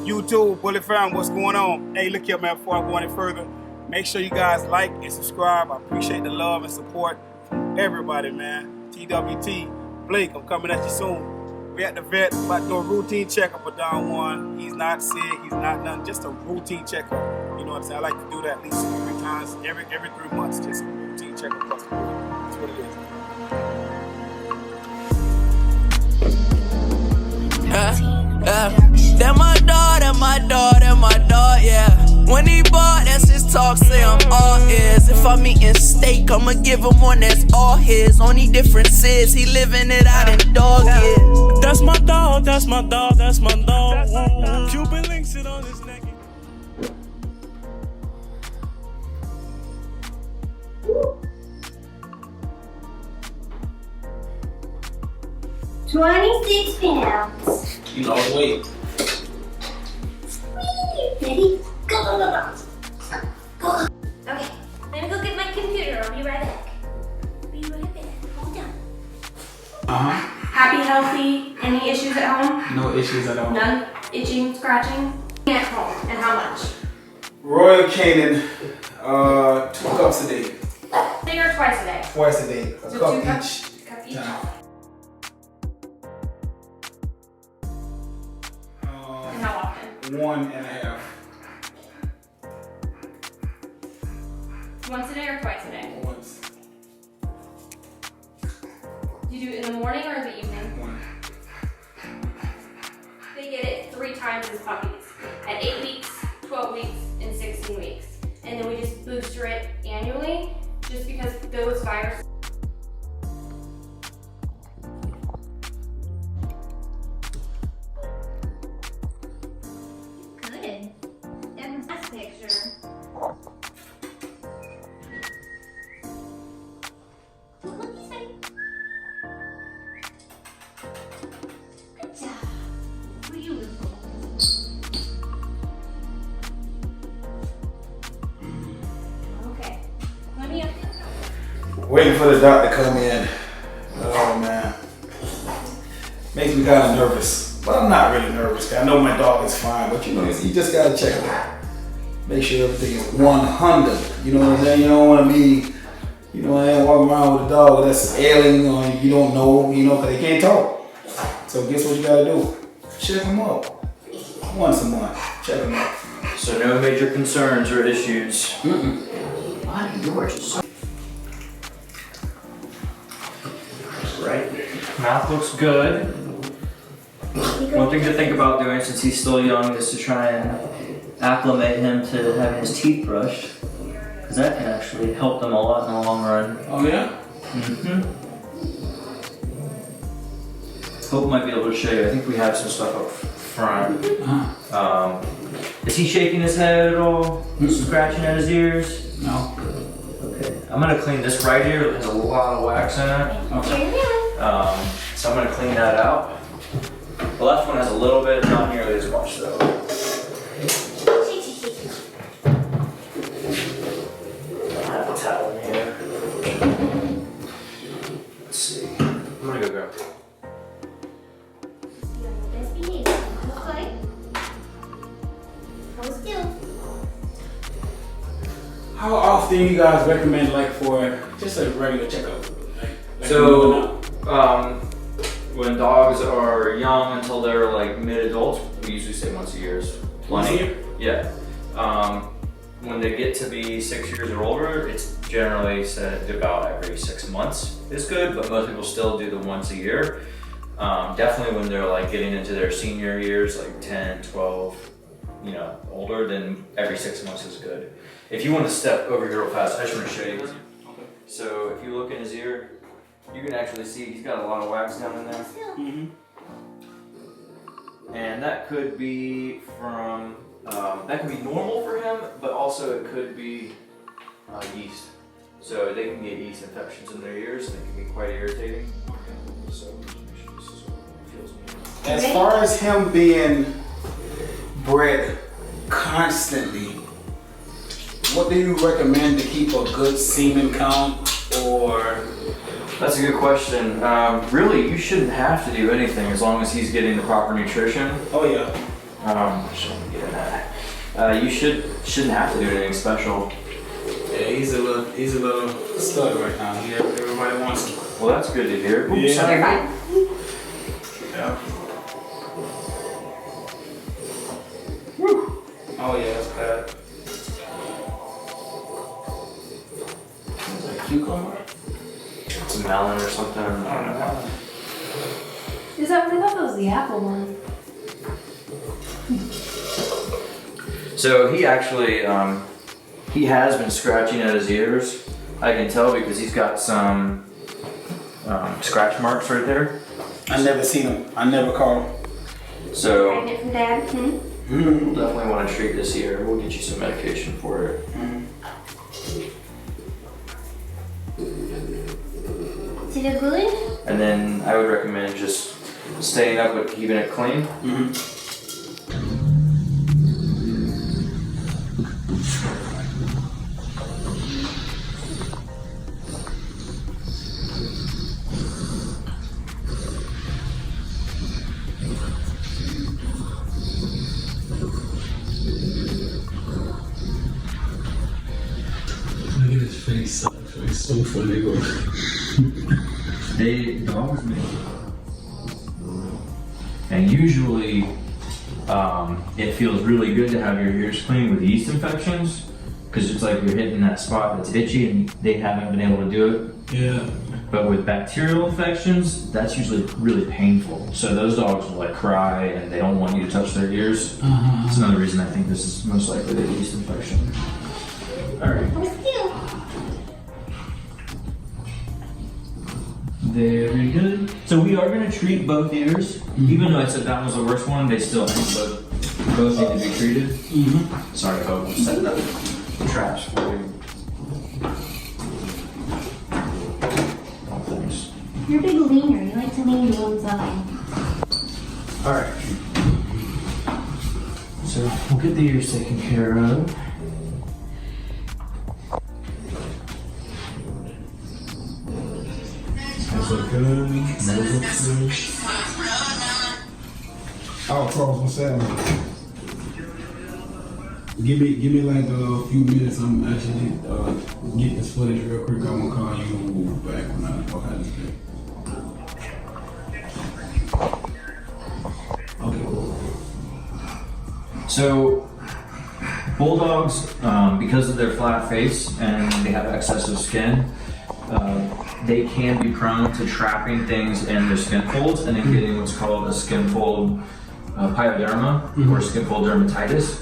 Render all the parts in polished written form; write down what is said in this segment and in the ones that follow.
YouTube, Bullet Fam, what's going on? Hey, look here, man, before I go any further, make sure you guys like and subscribe. I appreciate the love and support from everybody, man. TWT, Blake, I'm coming at you soon. We're at the vet, about to do a routine checkup with Don Juan. He's not sick, he's not nothing, just a routine checkup. You know what I'm saying? I like to do that at least 3 times, every 3 months, just a routine checkup across the board. That's what it is. That my dog, yeah. When he bought, that's his talk, say I'm all ears. If I'm eating steak, I'ma give him one that's all his. Only difference is he living it out in dog years. That's my dog, that's my dog, that's my dog. Cuban links it on his neck. $26. You lost weight. Ready? Go. Okay, let me go get my computer. I'll be right back. Hold on. Happy, healthy, any issues at home? No issues at all. None? Itching, scratching? At home, and how much? Royal Canin, 2 cups a day. A day or twice a day? Twice a day. A So cup 2 each. cups each? Yeah. And how often? 1.5. Once a day or twice a day? Once. Do you do it in the morning or in the evening? One. They get it 3 times as puppies. At 8 weeks, 12 weeks, and 16 weeks. And then we just booster it annually, just because those viruses. Good. That was last picture. Look this way. Good job. Beautiful. Okay. Let me up. Waiting for the doctor to come in. Oh man. Makes me kind of nervous. But I'm not really nervous. I know my dog is fine, but you know, you just gotta check it out. Make sure everything is 100. You know what I'm saying? You don't want to be, you know, walking around with a dog that's ailing or you don't know, you know, because they can't talk. So guess what you gotta do? Check them up. Once a month. Check them out. So no major concerns or issues. Body yours. Right. Mouth looks good. One thing to think about doing since he's still young is to try and acclimate him to having his teeth brushed. Because that can actually help them a lot in the long run. Oh yeah? Hope might be able to show you. I think we have some stuff up front. Is he shaking his head at all? Scratching at his ears? No. Okay. I'm gonna clean this right here. It has a lot of wax in it. So I'm gonna clean that out. The left one has a little bit, not nearly as much though. I have a towel in here. Let's see. I'm gonna go grab it. Best behavior. Okay. Hold still. How often you guys recommend like for just a regular checkup? Like So, when dogs are young until they're like mid-adults, we usually say once a year is plenty. Once a year? Yeah. When they get to be 6 years or older, it's generally said about every 6 months is good, but most people still do the once a year. Definitely when they're like getting into their senior years, like 10, 12, you know, older, then every 6 months is good. If you want to step over here real fast, I just want to show you. So if you look in his ear, you can actually see he's got a lot of wax down in there. And that could be from, that could be normal for him, but also it could be yeast. So they can get yeast infections in their ears and it can be quite irritating. So this is what it feels like. As far as him being bred constantly, what do you recommend to keep a good semen count or? That's a good question. Really, you shouldn't have to do anything as long as he's getting the proper nutrition. Oh yeah. Shouldn't get that. You shouldn't have to do anything special. Yeah, he's a little stud right now. Everybody wants him. Well, that's good to hear. Oops, Yeah. sorry. You're fine. Yeah. Oh yeah, that's bad. Is that cucumber? It's a melon or something. I don't know. Is that, I thought that was the apple one. So he actually, he has been scratching at his ears. I can tell because he's got some scratch marks right there. I never seen him. I never caught him. So Pregnant from dad. we'll definitely want to treat this ear. We'll get you some medication for it. Is it a good? And then I would recommend just staying up with keeping it clean. Look at his face. It's so funny. Dogs make. And usually, it feels really good to have your ears clean with yeast infections, because it's like you're hitting that spot that's itchy and they haven't been able to do it. Yeah. But with bacterial infections, that's usually really painful. So those dogs will like cry and they don't want you to touch their ears. That's another reason I think this is most likely a yeast infection. All right. Very good. So we are going to treat both ears. Even though I said that was the worst one, they still both need to be treated. Sorry, folks, I'm setting up the traps for you. Oh, thanks. You're a big leaner. You like to lean to one side. All right. So we'll get the ears taken care of. I'll cross my salad. Give me like a few minutes. I'm actually getting this footage real quick. I'm gonna call you back when I have this thing. Okay, cool. So bulldogs, because of their flat face and they have excessive skin, they can be prone to trapping things in their skin folds and then getting what's called a skin fold pyoderma or skin fold dermatitis.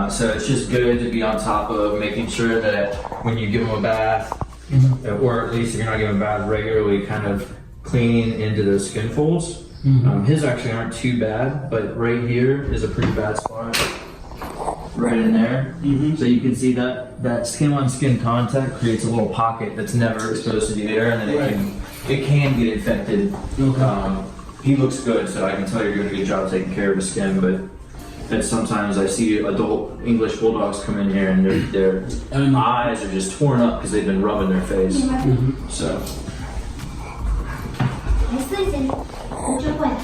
So it's just good to be on top of making sure that when you give them a bath, or at least if you're not giving them a bath regularly, kind of cleaning into those skin folds. His actually aren't too bad, but right here is a pretty bad spot. Right in there. So you can see that skin on skin contact creates a little pocket that's never exposed to the air, and then it can get infected. He looks good, so I can tell you're doing a good job taking care of his skin, but sometimes I see adult English bulldogs come in here and their eyes are just torn up because they've been rubbing their face. So. Listen, mucho bueno.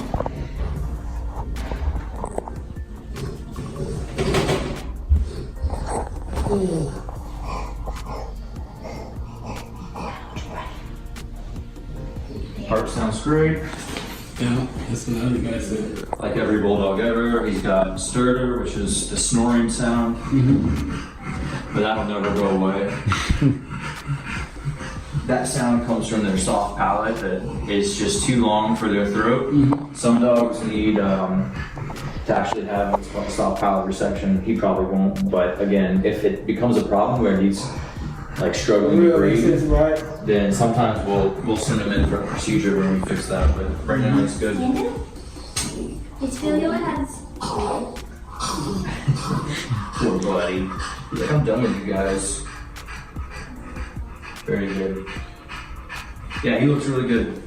Heart sounds great. Yeah, that's what the other guy said. Like every bulldog ever, he's got sturder, which is the snoring sound. But that'll never go away. That sound comes from their soft palate that is just too long for their throat. Some dogs need to actually have what's called soft palate resection. He probably won't, but again, if it becomes a problem where he's like struggling to breathe, then sometimes we'll send him in for a procedure when we fix that. But right now it's good. It's feel your hands. Poor buddy. He's like, I'm done with you guys. Very good. Yeah, he looks really good.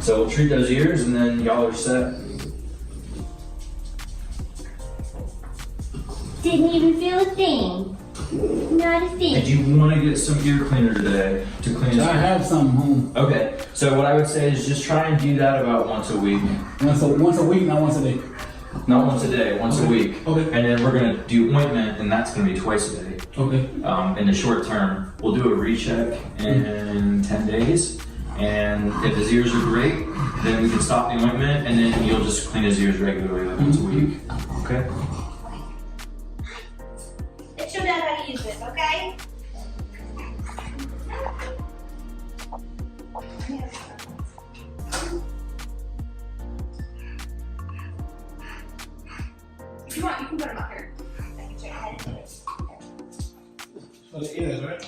So we'll treat those ears and then y'all are set. Didn't even feel a thing. Not a thing. Did you want to get some ear cleaner today to clean his I have some home. Okay, so what I would say is just try and do that about once a week. Once a week, not once a day. Not once a day, once a week. Okay. And then we're gonna do ointment, and that's gonna be twice a day. Okay. In the short term, we'll do a recheck in 10 days. And if his ears are great, then we can stop the ointment, and then you'll just clean his ears regularly, like once a week. Okay? Let's show Dad how to use this, okay? If you want, you can put them up here. I can check ahead and do it. For the ears, right?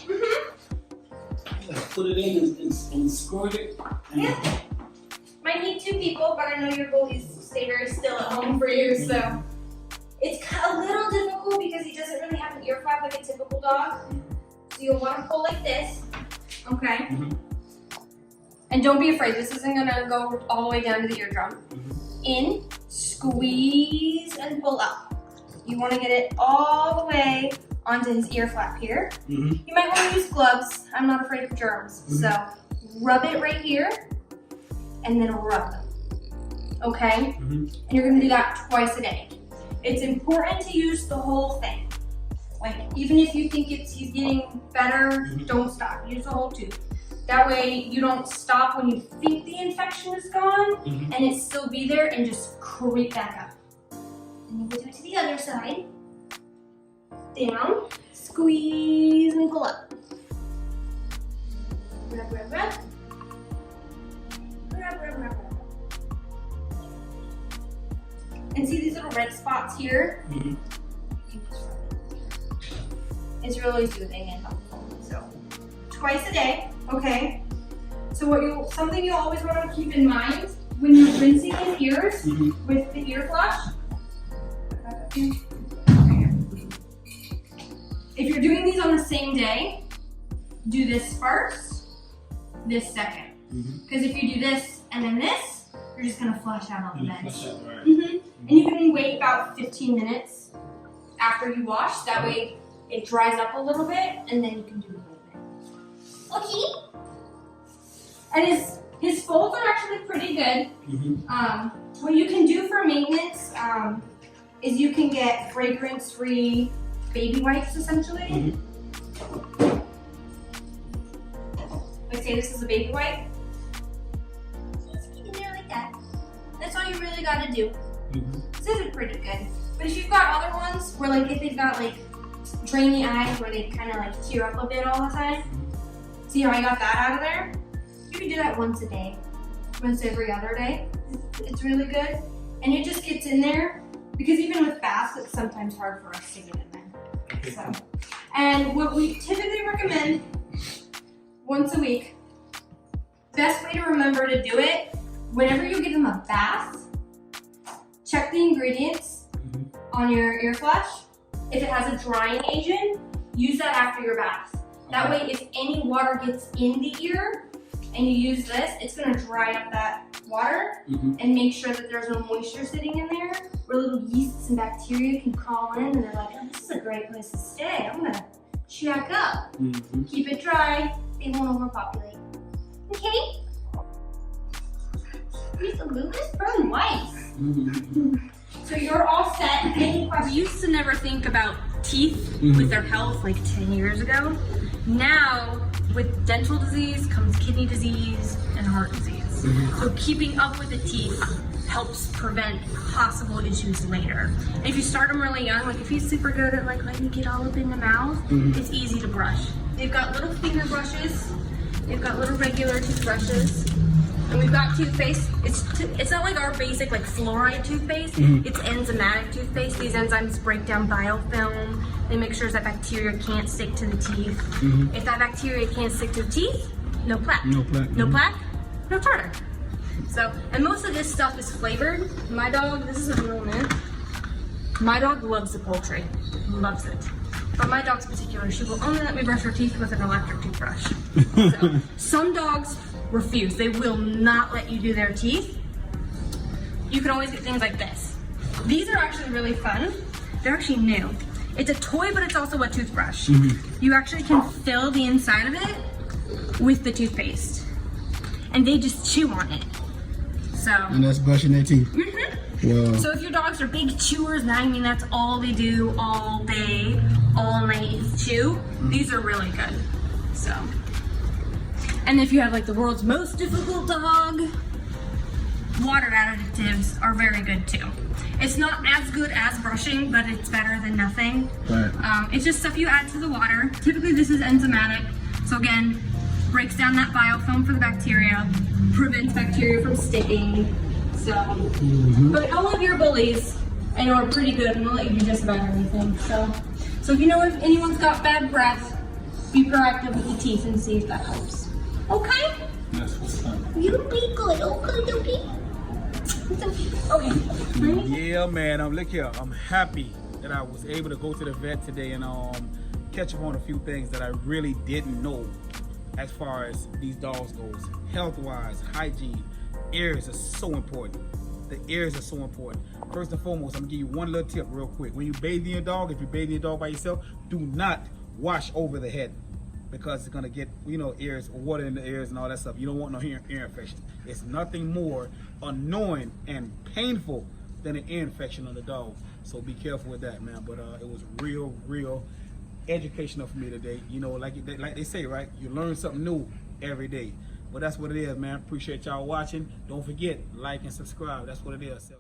Put it in and squirt it. Yeah. Might need 2 people, but I know your bullies stay very still at home for you, so. It's a little difficult because he doesn't really have an ear flap like a typical dog. So you'll want to pull like this, okay? And don't be afraid, this isn't gonna go all the way down to the eardrum. In, squeeze, and pull up. You wanna get it all the way onto his ear flap here. You might wanna use gloves. I'm not afraid of germs. So rub it right here, and then rub them, okay? And you're gonna do that twice a day. It's important to use the whole thing. Like, even if you think he's getting better, don't stop. Use the whole tube. That way you don't stop when you think the infection is gone and it still be there and just creep back up. And then we'll do it to the other side. Down, squeeze, and pull up. Rub, rub, rub. Rub, rub, rub, rub. And see these little red spots here? It's really soothing and helpful. So, twice a day, okay? So something you always want to keep in mind when you're rinsing his ears with the ear flush. If you're doing these on the same day, do this first, this second. Because if you do this and then this, you're just gonna flush out all the meds. And you can wait about 15 minutes after you wash. That way it dries up a little bit, and then you can do the whole thing. Okay. And his folds are actually pretty good. What you can do for maintenance is you can get fragrance-free baby wipes, essentially. Like, say this is a baby wipe. Just keep it there like that. That's all you really gotta do. This is pretty good. But if you've got other ones where, like, if they've got like drainy eyes where they kind of like tear up a bit all the time, see how I got that out of there? You can do that once a day, once every other day. It's really good, and it just gets in there because even with baths, it's sometimes hard for us to get in there. So, and what we typically recommend once a week. Best way to remember to do it: whenever you give them a bath, check the ingredients on your ear flush. If it has a drying agent, use that after your bath. That way, if any water gets in the ear and you use this, it's gonna dry up that water and make sure that there's no moisture sitting in there where little yeasts and bacteria can crawl in and they're like, oh, this is a great place to stay. I'm gonna check up. Keep it dry, they won't overpopulate. Okay? Here's the Lucas burn white. So you're all set. Any questions? We used to never think about teeth with their health like 10 years ago. Now, with dental disease comes kidney disease and heart disease. So keeping up with the teeth helps prevent possible issues later. And if you start them really young, like if he's super good at like letting you get all up in the mouth, it's easy to brush. They've got little finger brushes. They've got little regular toothbrushes. And we've got toothpaste. It's not like our basic like fluoride toothpaste. It's enzymatic toothpaste. These enzymes break down biofilm. They make sure that bacteria can't stick to the teeth. If that bacteria can't stick to the teeth, no plaque. No plaque. No plaque, no tartar. So, and most of this stuff is flavored. My dog, this is a real mint. My dog loves the poultry. Loves it. But my dog's particular, she will only let me brush her teeth with an electric toothbrush. So, some dogs refuse. They will not let you do their teeth. You can always get things like this. These are actually really fun. They're actually new. It's a toy, but it's also a toothbrush. You actually can fill the inside of it with the toothpaste. And they just chew on it. So. And that's brushing their teeth. So if your dogs are big chewers, I mean that's all they do all day, all night is chew. These are really good. So, and if you have like the world's most difficult dog, water additives are very good too. It's not as good as brushing, but it's better than nothing. Right. It's just stuff you add to the water. Typically this is enzymatic. So again, breaks down that biofilm for the bacteria, prevents bacteria from sticking. So, but all of your bullies, I know, are pretty good and they'll let you do just about everything. So if you know if anyone's got bad breath, be proactive with the teeth and see if that helps. Okay? That's what's up. You be good, okay? Okay. Yeah, man. Look here. I'm happy that I was able to go to the vet today and catch up on a few things that I really didn't know as far as these dogs goes. Health-wise, hygiene, ears are so important. The ears are so important. First and foremost, I'm gonna give you one little tip real quick. When you bathing your dog, if you're bathing your dog by yourself, do not wash over the head because it's gonna get, ears, water in the ears and all that stuff. You don't want no ear infection. It's nothing more annoying and painful than an ear infection on the dog. So be careful with that, man. But it was real educational for me today. Like they say, right? You learn something new every day. But that's what it is, man. Appreciate y'all watching. Don't forget, like and subscribe. That's what it is.